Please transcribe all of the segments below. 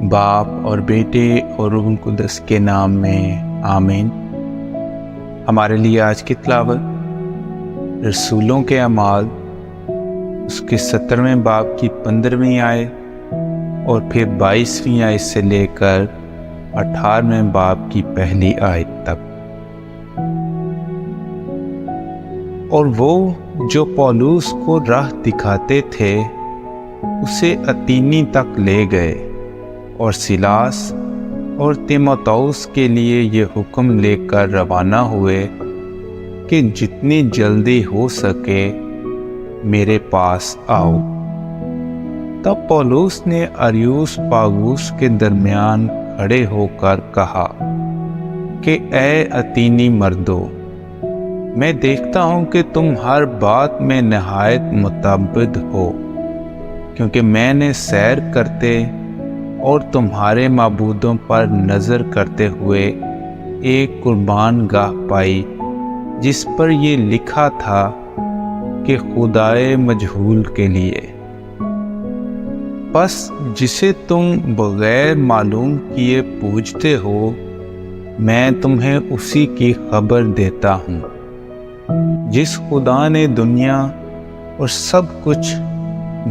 बाप और बेटे और रूह कुदस के नाम में आमीन। हमारे लिए आज की तिलावत रसूलों के अमाल उसके 17वें बाब की 15वीं आयत और फिर 22वीं आयत से लेकर 18वें बाब की पहली आयत तक। और वो जो पौलुस को राह दिखाते थे उसे अतीनी तक ले गए और सिलास और तीमुथियुस के लिए ये हुक्म लेकर रवाना हुए कि जितनी जल्दी हो सके मेरे पास आओ। तब पौलुस ने अरियुस-पागुस के दरमियान खड़े होकर कहा कि ए अतीनी मर्दों, मैं देखता हूँ कि तुम हर बात में नहायत मुतअब्बिद हो, क्योंकि मैंने सैर करते और तुम्हारे माबूदों पर नज़र करते हुए एक कुर्बान गाह पाई जिस पर ये लिखा था कि खुदाए मजहूल के लिए। बस जिसे तुम बगैर मालूम किए पूजते हो, मैं तुम्हें उसी की खबर देता हूँ। जिस खुदा ने दुनिया और सब कुछ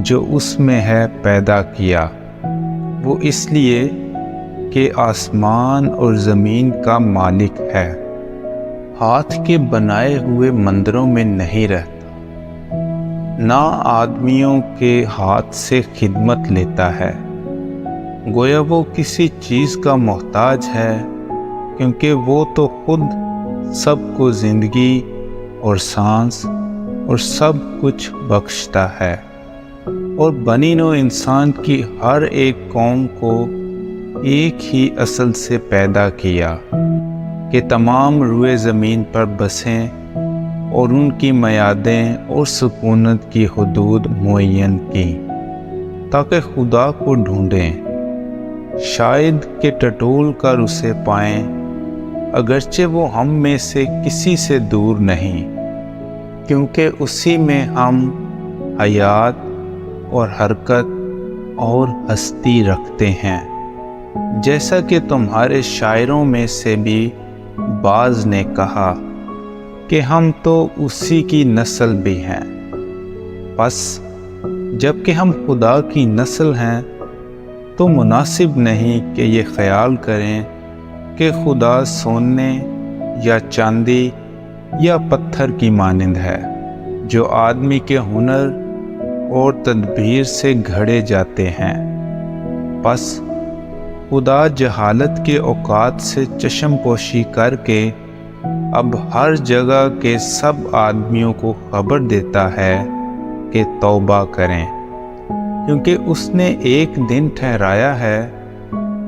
जो उसमें है पैदा किया, वो इसलिए कि आसमान और ज़मीन का मालिक है, हाथ के बनाए हुए मंदिरों में नहीं रहता, ना आदमियों के हाथ से खिदमत लेता है, गोया वो किसी चीज़ का मोहताज है, क्योंकि वो तो खुद सबको ज़िंदगी और सांस और सब कुछ बख्शता है। और बनी नौ इंसान की हर एक कौम को एक ही असल से पैदा किया कि तमाम रुए ज़मीन पर बसें और उनकी मयादें और सुकूनत की हुदूद मुअय्यन की, ताकि खुदा को ढूंढें, शायद कि टटोल कर उसे पाएं, अगरचे वो हम में से किसी से दूर नहीं, क्योंकि उसी में हम हयात और हरकत और हस्ती रखते हैं। जैसा कि तुम्हारे शायरों में से भी बाज़ ने कहा कि हम तो उसी की नस्ल भी हैं। बस जबकि हम खुदा की नस्ल हैं, तो मुनासिब नहीं कि ये ख्याल करें कि खुदा सोने या चांदी या पत्थर की मानिंद है, जो आदमी के हुनर और तदबीर से घड़े जाते हैं। बस खुदा जहालत के औकात से चश्म पोशी करके अब हर जगह के सब आदमियों को खबर देता है कि तौबा करें, क्योंकि उसने एक दिन ठहराया है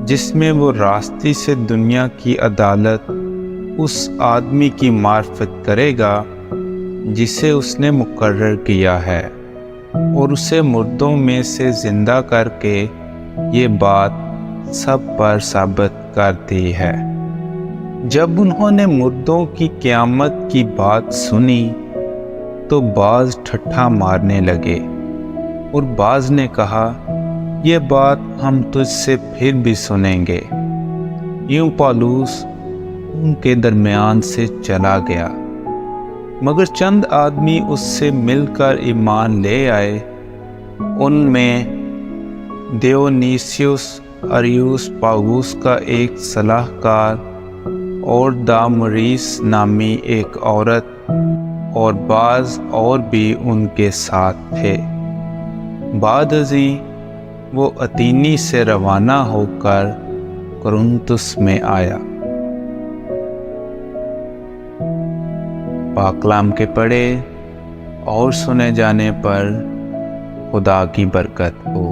जिसमें वो रास्ते से दुनिया की अदालत उस आदमी की मार्फत करेगा जिसे उसने मुकर्रर किया है, और उसे मुर्दों में से जिंदा करके ये बात सब पर साबित करती है। जब उन्होंने मुर्दों की क़यामत की बात सुनी तो बाज़ ठट्ठा मारने लगे, और बाज़ ने कहा, ये बात हम तुझसे फिर भी सुनेंगे। यूं पौलुस उनके दरमियान से चला गया, मगर चंद आदमी उससे मिलकर ईमान ले आए। उनमें दियोनीसियुस, अरियुस-पागुस का एक सलाहकार और दामरीस नामी एक औरत और बाज़ और भी उनके साथ थे। बादअज़ी वो अतीनी से रवाना होकर कुरिन्थुस में आया। पाकलाम के पढ़े और सुने जाने पर खुदा की बरकत हो।